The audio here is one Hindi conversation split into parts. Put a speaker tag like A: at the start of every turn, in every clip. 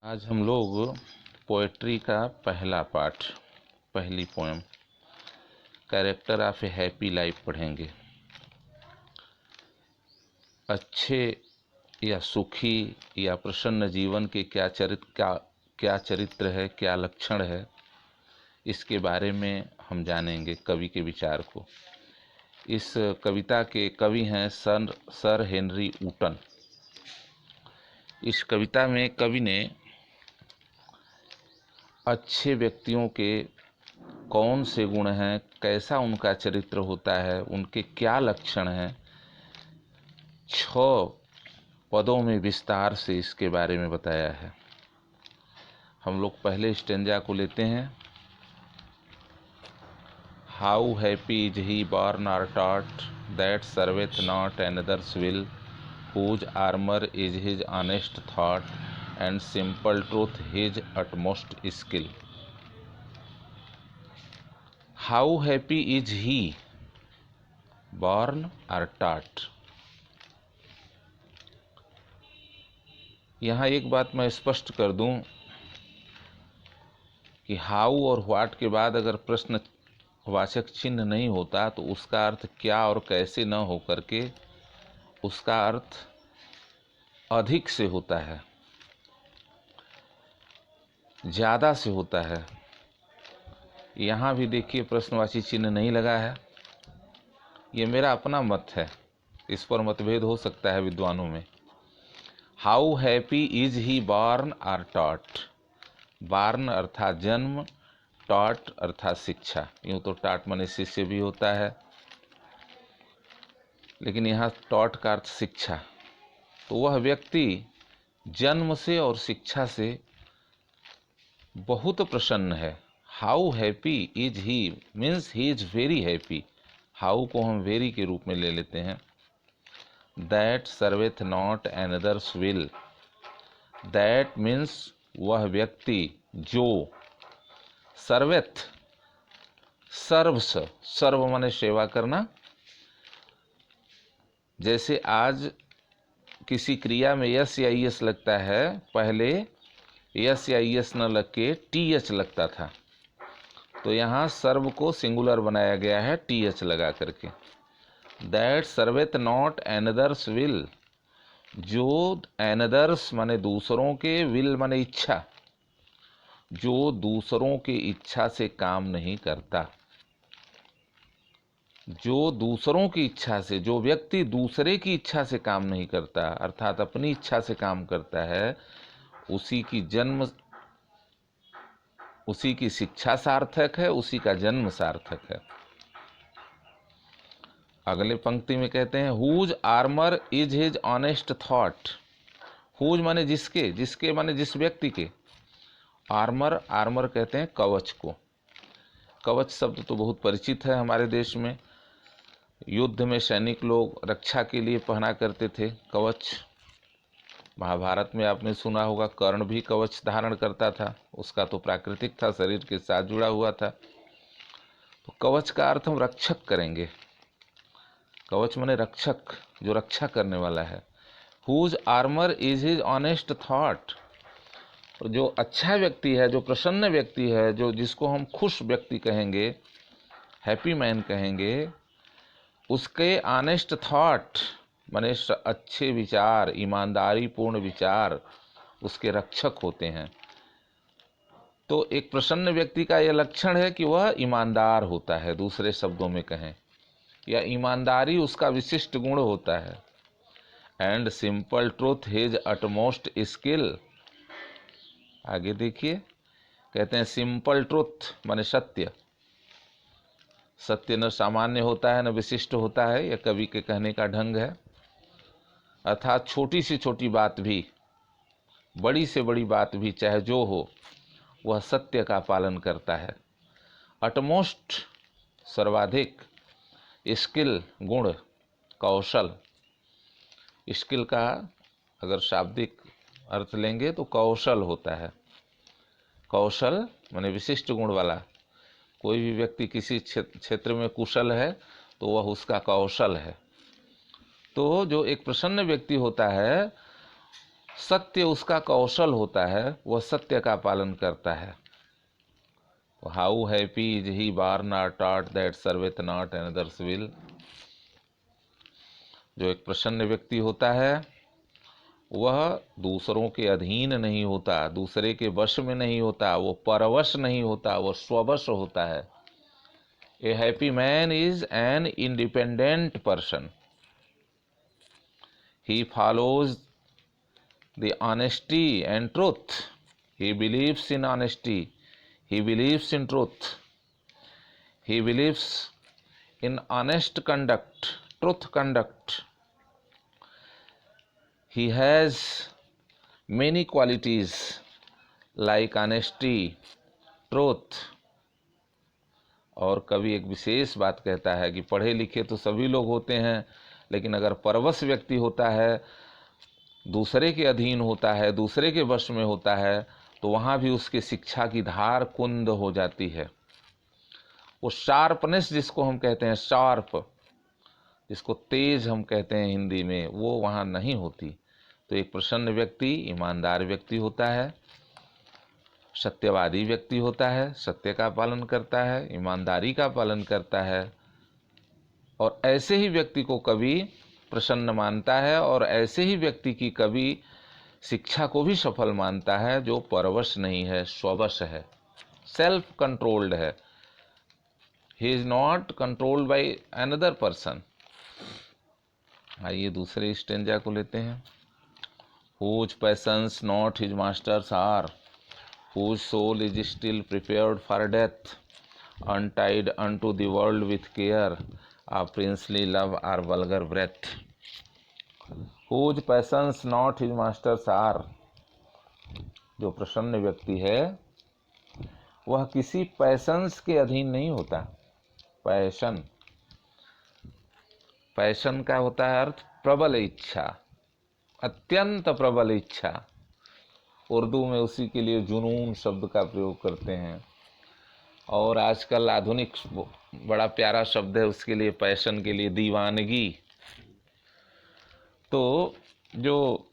A: आज हम लोग पोएट्री का पहला पाठ, पहली poem character of a happy life पढ़ेंगे। अच्छे या सुखी या प्रसन्न जीवन के क्या चरित्र है, क्या लक्षण है, इसके बारे में हम जानेंगे कवि के विचार को। इस कविता के कवि हैं सर हेनरी ऊटन। इस कविता में कवि ने अच्छे व्यक्तियों के कौन से गुण हैं, कैसा उनका चरित्र होता है, उनके क्या लक्षण हैं, 6 पदों में विस्तार से इसके बारे में बताया है। हम लोग पहले स्टेंजा को लेते हैं। How happy is he born or taught that serveth not another's will whose armor is his honest thought and simple truth his utmost skill. How happy is he born or taught? यहाँ एक बात मैं स्पष्ट कर दूं कि हाउ और व्हाट के बाद अगर प्रश्नवाचक चिन्ह नहीं होता तो उसका अर्थ क्या और कैसे न हो करके उसका अर्थ अधिक से होता है, ज़्यादा से होता है। यहाँ भी देखिए प्रश्नवाची चिन्ह नहीं लगा है। ये मेरा अपना मत है, इस पर मतभेद हो सकता है विद्वानों में। How happy is he born or taught. Born अर्थात जन्म, टॉट अर्थात शिक्षा। यूँ तो टॉट माने शिष्य भी होता है, लेकिन यहाँ टॉट का अर्थ शिक्षा। तो वह व्यक्ति जन्म से और शिक्षा से बहुत प्रसन्न है। How happy is he means he is very happy. How को हम वेरी के रूप में ले लेते हैं। That serveth not another's will. That means वह व्यक्ति जो, सर्वेथ सर्वस, सर्व माने सेवा करना। जैसे आज किसी क्रिया में यस या ईएस लगता है, पहले यस या ईएस न लग के टीएच लगता था, तो यहाँ सर्व को सिंगुलर बनाया गया है टीएच लगा करके। That serveth not another's will. जो एनदर्स माने दूसरों के, विल माने इच्छा, जो दूसरों की इच्छा से काम नहीं करता। जो दूसरों की इच्छा से, जो व्यक्ति दूसरे की इच्छा से काम नहीं करता अर्थात अपनी इच्छा से काम करता है, उसी की शिक्षा सार्थक है, उसी का जन्म सार्थक है। अगले पंक्ति में कहते हैं whose armour is his honest thought. Whose माने जिसके, जिसके माने जिस व्यक्ति के। आर्मर, आर्मर कहते हैं कवच को। कवच शब्द तो बहुत परिचित है हमारे देश में। युद्ध में सैनिक लोग रक्षा के लिए पहना करते थे कवच। महाभारत में आपने सुना होगा कर्ण भी कवच धारण करता था। उसका तो प्राकृतिक था, शरीर के साथ जुड़ा हुआ था। तो कवच का अर्थ हम रक्षक करेंगे। कवच माने रक्षक, जो रक्षा करने वाला है। Whose armour is his honest thought. जो अच्छा व्यक्ति है, जो प्रसन्न व्यक्ति है, जो जिसको हम खुश व्यक्ति कहेंगे, हैप्पी मैन कहेंगे, उसके ऑनेस्ट थॉट माने अच्छे विचार, ईमानदारी पूर्ण विचार उसके रक्षक होते हैं। तो एक प्रसन्न व्यक्ति का यह लक्षण है कि वह ईमानदार होता है, दूसरे शब्दों में कहें, या ईमानदारी उसका विशिष्ट गुण होता है। And simple truth his utmost skill. आगे देखिए, कहते हैं सिंपल ट्रूथ माने सत्य। सत्य न सामान्य होता है न विशिष्ट होता है, यह कवि के कहने का ढंग है। अर्थात छोटी से छोटी बात भी, बड़ी से बड़ी बात भी, चाहे जो हो, वह सत्य का पालन करता है। अटमोस्ट सर्वाधिक, स्किल गुण, कौशल। स्किल का अगर शाब्दिक अर्थ लेंगे तो कौशल होता है। कौशल माने विशिष्ट गुण वाला। कोई भी व्यक्ति किसी क्षेत्र में कुशल है तो वह उसका कौशल है। तो जो एक प्रसन्न व्यक्ति होता है, सत्य उसका कौशल होता है, वह सत्य का पालन करता है। How happy is he born or taught that serveth not another's will. जो एक प्रसन्न व्यक्ति होता है वह दूसरों के अधीन नहीं होता, दूसरे के वश में नहीं होता, वो परवश नहीं होता, वो स्ववश होता है। ए happy man is an independent person. He follows the honesty and truth. He believes in honesty. He believes in truth. He believes in honest conduct, truth conduct. He has many qualities like honesty, truth. और कवि एक विशेष बात कहता है कि पढ़े लिखे तो सभी लोग होते हैं, लेकिन अगर परवश व्यक्ति होता है, दूसरे के अधीन होता है, दूसरे के वश में होता है, तो वहाँ भी उसके शिक्षा की धार कुंद हो जाती है। वो शार्पनेस जिसको हम कहते हैं, शार्प, जिसको तेज हम कहते हैं हिंदी में, वो वहाँ नहीं होती। तो एक प्रसन्न व्यक्ति ईमानदार व्यक्ति होता है, सत्यवादी व्यक्ति होता है, सत्य का पालन करता है, ईमानदारी का पालन करता है, और ऐसे ही व्यक्ति को कवि प्रसन्न मानता है, और ऐसे ही व्यक्ति की कवि शिक्षा को भी सफल मानता है, जो परवश नहीं है, स्ववश है, सेल्फ कंट्रोल्ड है। He is not controlled by another person. आइए दूसरे स्टेंजा को लेते हैं। Whose passions not his masters are, whose soul is still prepared for death, untied unto the world with care, a princely love or vulgar breath. Whose passions not his masters are। जो प्रसन्न व्यक्ति है वह किसी पैशंस के अधीन नहीं होता। पैशन, पैशन का होता है अर्थ प्रबल इच्छा, अत्यंत प्रबल इच्छा। उर्दू में उसी के लिए जुनून शब्द का प्रयोग करते हैं, और आजकल आधुनिक बड़ा प्यारा शब्द है उसके लिए, पैशन के लिए, दीवानगी। तो जो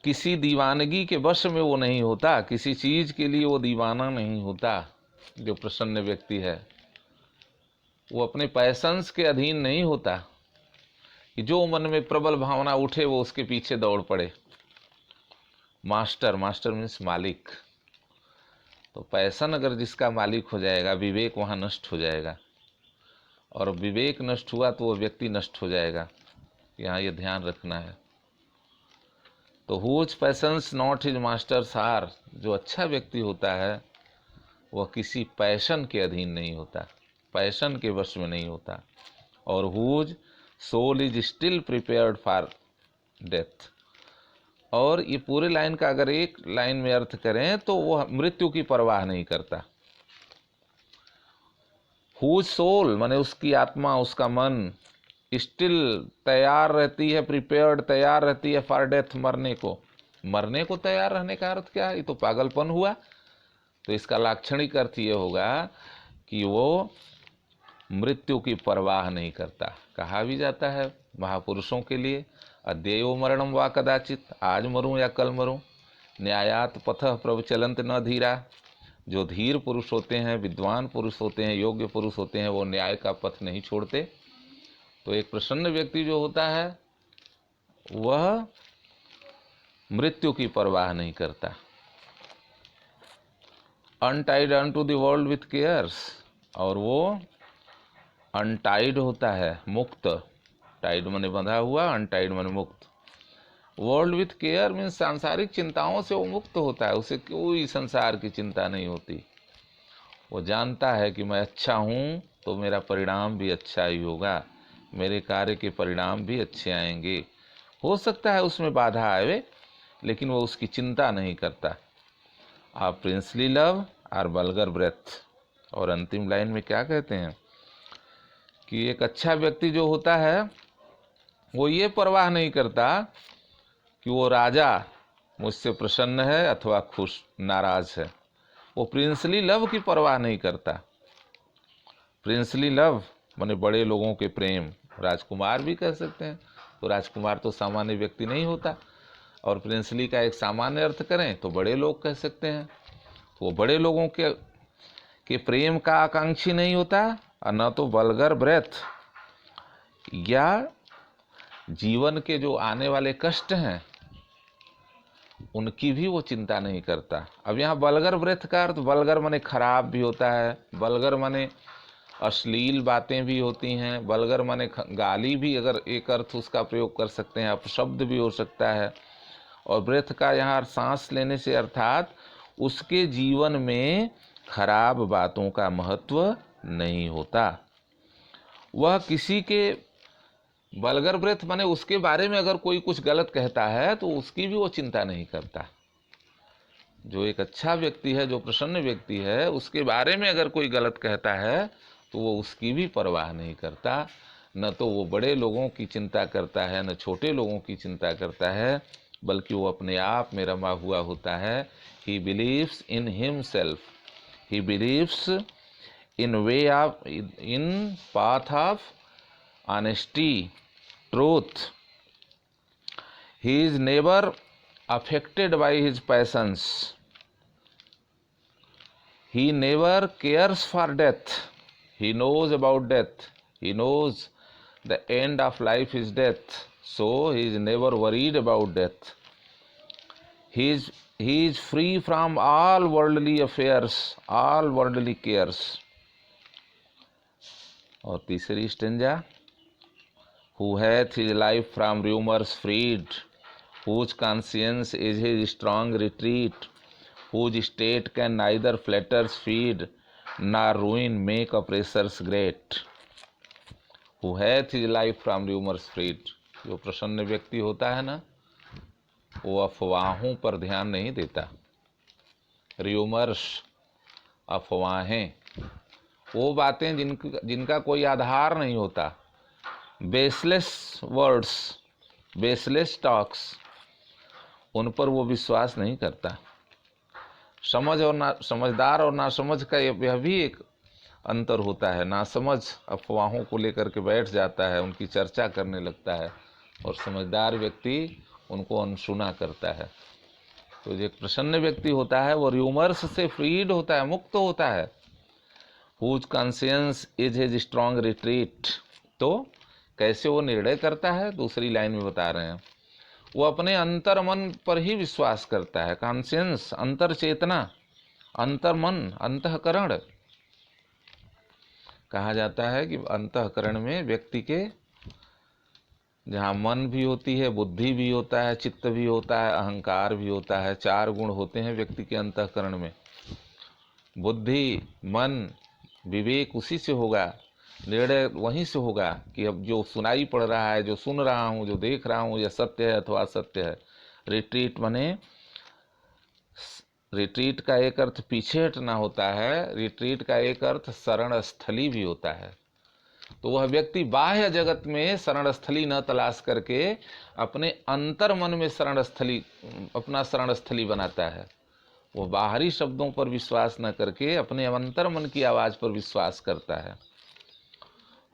A: किसी दीवानगी के वश में वो नहीं होता, किसी चीज के लिए वो दीवाना नहीं होता। जो प्रसन्न व्यक्ति है वो अपने पैशंस के अधीन नहीं होता कि जो मन में प्रबल भावना उठे वो उसके पीछे दौड़ पड़े। मास्टर, मास्टर मीन्स मालिक। तो पैशन अगर जिसका मालिक हो जाएगा, विवेक वहाँ नष्ट हो जाएगा, और विवेक नष्ट हुआ तो वो व्यक्ति नष्ट हो जाएगा। यहाँ ये ध्यान रखना है। तो whose passions not his masters are, जो अच्छा व्यक्ति होता है वह किसी पैशन के अधीन नहीं होता, पैशन के वश में नहीं होता। और whose soul is still prepared for death. और ये पूरे लाइन का अगर एक लाइन में अर्थ करें तो वह मृत्यु की परवाह नहीं करता। हुज सोल माने उसकी आत्मा, उसका मन, स्टिल तैयार रहती है, प्रिपेयर्ड तैयार रहती है फॉर डेथ, मरने को। मरने को तैयार रहने का अर्थ क्या है? ये तो पागलपन हुआ। तो इसका लाक्षणिक अर्थ ये होगा कि वो मृत्यु की परवाह नहीं करता। कहा भी जाता है महापुरुषों के लिए, अद्ययो मरणम वा कदाचित, आज मरूं या कल मरूं, न्यायात पथः प्रवचलंत न धीरा। जो धीर पुरुष होते हैं, विद्वान पुरुष होते हैं, योग्य पुरुष होते हैं, वो न्याय का पथ नहीं छोड़ते। तो एक प्रसन्न व्यक्ति जो होता है वह मृत्यु की परवाह नहीं करता। Untied unto the world with cares, और वो अनटाइड होता है, मुक्त। टाइड माने बंधा हुआ, अनटाइड माने मुक्त। वर्ल्ड विथ केयर मीन्स सांसारिक चिंताओं से वो मुक्त होता है, उसे कोई संसार की चिंता नहीं होती। वो जानता है कि मैं अच्छा हूँ तो मेरा परिणाम भी अच्छा ही होगा, मेरे कार्य के परिणाम भी अच्छे आएंगे। हो सकता है उसमें बाधा आए, लेकिन वो उसकी चिंता नहीं करता। A princely love or vulgar breath. और अंतिम लाइन में क्या कहते हैं कि एक अच्छा व्यक्ति जो होता है वो ये परवाह नहीं करता कि वो राजा मुझसे प्रसन्न है अथवा खुश नाराज है। वो प्रिंसली लव की परवाह नहीं करता। प्रिंसली लव माने बड़े लोगों के प्रेम, राजकुमार भी कह सकते हैं। तो राजकुमार तो सामान्य व्यक्ति नहीं होता। और प्रिंसली का एक सामान्य अर्थ करें तो बड़े लोग कह सकते हैं। तो वो बड़े लोगों के प्रेम का आकांक्षी नहीं होता, और न तो वल्गर ब्रेथ या जीवन के जो आने वाले कष्ट हैं उनकी भी वो चिंता नहीं करता। अब यहाँ वल्गर ब्रेथ का अर्थ, वल्गर माने खराब भी होता है, वल्गर माने अश्लील बातें भी होती हैं, वल्गर माने गाली भी अगर एक अर्थ उसका प्रयोग कर सकते हैं, अपशब्द भी हो सकता है। और ब्रेथ का यहाँ सांस लेने से अर्थात उसके जीवन में खराब बातों का महत्व नहीं होता। वह किसी के वल्गर ब्रेथ माने उसके बारे में अगर कोई कुछ गलत कहता है तो उसकी भी वो चिंता नहीं करता। जो एक अच्छा व्यक्ति है, जो प्रसन्न व्यक्ति है, उसके बारे में अगर कोई गलत कहता है तो वो उसकी भी परवाह नहीं करता। न तो वो बड़े लोगों की चिंता करता है, न छोटे लोगों की चिंता करता है, बल्कि वो अपने आप में रमा हुआ होता है। ही believes in himself, he believes in path of honesty, truth. He is never affected by his passions. He never cares for death. He knows about death. He knows the end of life is death. So he is never worried about death. He is free from all worldly affairs, all worldly cares. और तीसरी stanza, who hath his life from rumors freed, whose conscience is his strong retreat, whose state can neither flatters feed, nor ruin make oppressors great. Who hath his life from rumors freed, जो प्रसन्न व्यक्ति होता है ना, वो अफवाहों पर ध्यान नहीं देता। र्यूमर्स, अफवाहें, वो बातें जिनका कोई आधार नहीं होता, बेसलेस वर्ड्स, बेसलेस टॉक्स, उन पर वो विश्वास नहीं करता। समझदार और नासमझ का यह भी एक अंतर होता है। नासमझ अफवाहों को लेकर के बैठ जाता है, उनकी चर्चा करने लगता है, और समझदार व्यक्ति उनको अनसुना करता है। तो जो एक प्रसन्न व्यक्ति होता है वो र्यूमर्स से फ्रीड होता है, मुक्त होता है। Whose conscience is his strong retreat. तो कैसे वो निर्णय करता है, दूसरी लाइन में बता रहे हैं। वो अपने अंतर मन पर ही विश्वास करता है। कॉन्शियंस, अंतर चेतना, अंतर मन, अंतःकरण कहा जाता है कि अंतःकरण में व्यक्ति के जहाँ मन भी होती है, बुद्धि भी होता है, चित्त भी होता है, अहंकार भी होता है। 4 गुण होते हैं व्यक्ति के अंतःकरण में। बुद्धि, मन, विवेक उसी से होगा, निर्णय वहीं से होगा कि अब जो सुनाई पड़ रहा है, जो सुन रहा हूँ, जो देख रहा हूँ, यह सत्य है अथवा असत्य है। रिट्रीट माने, रिट्रीट का एक अर्थ पीछे हटना होता है, रिट्रीट का एक अर्थ शरण स्थली भी होता है। तो वह व्यक्ति बाह्य जगत में शरण स्थली न तलाश करके अपने अंतर मन में शरण स्थली, अपना शरण स्थली बनाता है। वो बाहरी शब्दों पर विश्वास न करके अपने अंतर मन की आवाज़ पर विश्वास करता है।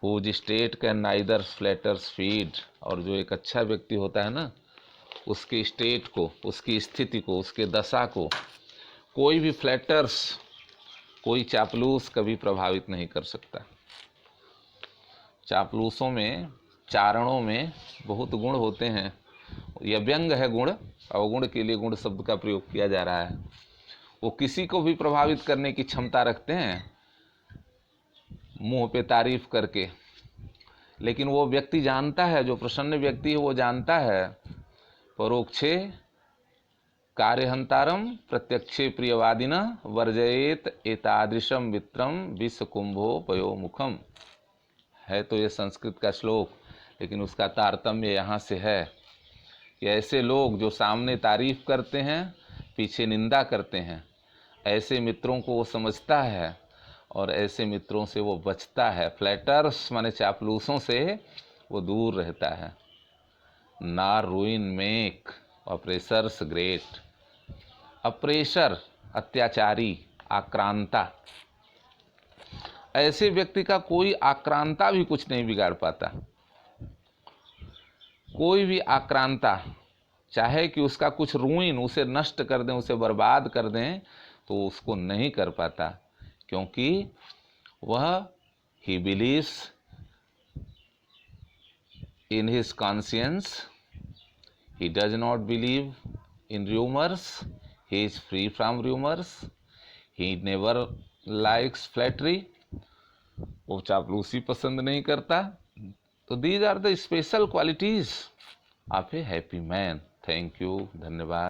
A: Whose state can neither flatters feed, और जो एक अच्छा व्यक्ति होता है ना, उसके स्टेट को, उसकी स्थिति को, उसके दशा को कोई भी फ्लैटर्स, कोई चापलूस कभी प्रभावित नहीं कर सकता। चापलूसों में, चारणों में बहुत गुण होते हैं। यह व्यंग है गुण, अवगुण के लिए गुण शब्द का प्रयोग किया जा रहा है। वो किसी को भी प्रभावित करने की क्षमता रखते हैं मुंह पे तारीफ करके, लेकिन वो व्यक्ति जानता है, जो प्रसन्न व्यक्ति है वो जानता है, परोक्षे कार्यहंतारम प्रत्यक्षे प्रियवादिना वर्जयेत एतादृशम मित्रम विषकुंभोपयोमुखम। है तो ये संस्कृत का श्लोक, लेकिन उसका तारतम्य यहाँ से है कि ऐसे लोग जो सामने तारीफ करते हैं, पीछे निंदा करते हैं, ऐसे मित्रों को वो समझता है और ऐसे मित्रों से वो बचता है। फ्लैटर्स माने चापलूसों से वो दूर रहता है। नार रूइन मेक ऑपरेसर्स ग्रेट। अप्रेशर, अत्याचारी, आक्रांता, ऐसे व्यक्ति का कोई आक्रांता भी कुछ नहीं बिगाड़ पाता। कोई भी आक्रांता, चाहे कि उसका कुछ रूइन, उसे नष्ट कर दें, उसे बर्बाद कर दें, तो उसको नहीं कर पाता, क्योंकि वह he believes in his conscience, he does not believe in rumours, he is free from rumours, he never likes flattery, वो चापलूसी पसंद नहीं करता। तो these are the special qualities of a happy man. Thank you, धन्यवाद।